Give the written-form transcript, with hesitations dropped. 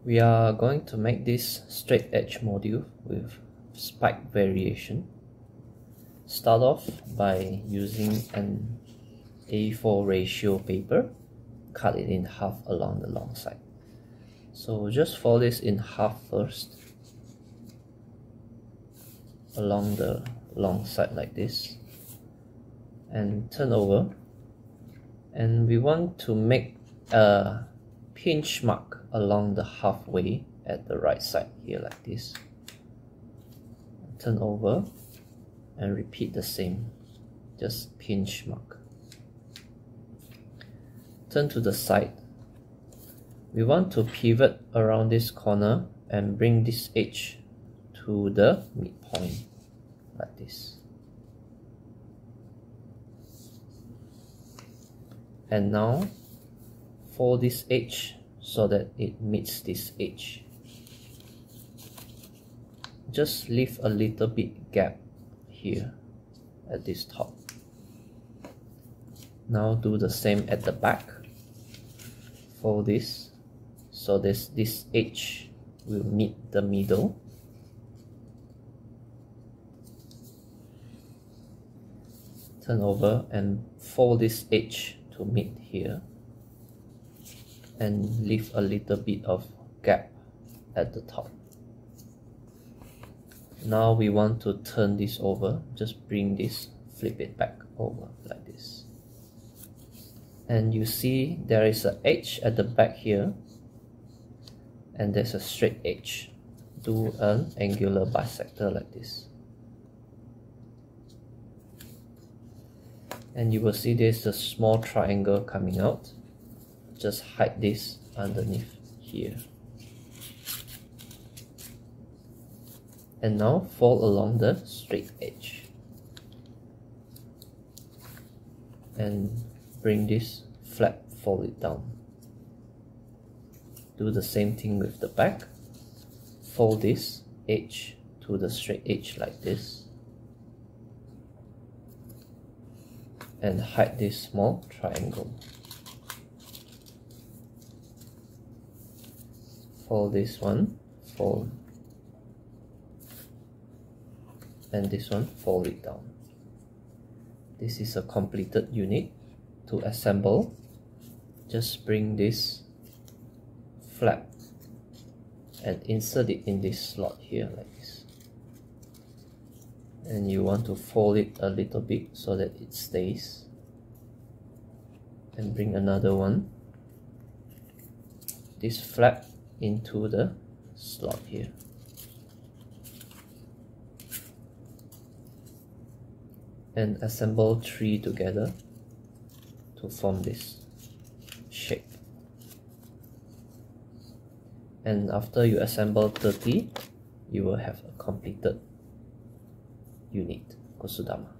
We are going to make this straight edge module with spike variation. Start off by using an A4 ratio paper, cut it in half along the long side. So just fold this in half first, along the long side like this, and turn over. And we want to make a pinch mark along the halfway at the right side here like this. Turn over and repeat the same, just pinch mark. Turn to the side. We want to pivot around this corner and bring this edge to the midpoint like this. And now fold this edge so that it meets this edge. Just leave a little bit gap here at this top. Now do the same at the back. Fold this so this edge will meet the middle. Turn over and fold this edge to meet here, and leave a little bit of gap at the top. Now we want to turn this over. Just bring this, flip it back over like this. And you see there is an edge at the back here, and there's a straight edge. Do an angular bisector like this. And you will see there's a small triangle coming out. Just hide this underneath here. And now fold along the straight edge. And bring this flat, fold it down. Do the same thing with the back. Fold this edge to the straight edge like this. And hide this small triangle. Fold this one, fold, and this one, fold it down. This is a completed unit. To assemble, just bring this flap and insert it in this slot here like this. And you want to fold it a little bit so that it stays. And bring another one, this flap into the slot here. And assemble 3 together to form this shape. And after you assemble 30, you will have a completed unit, Kusudama.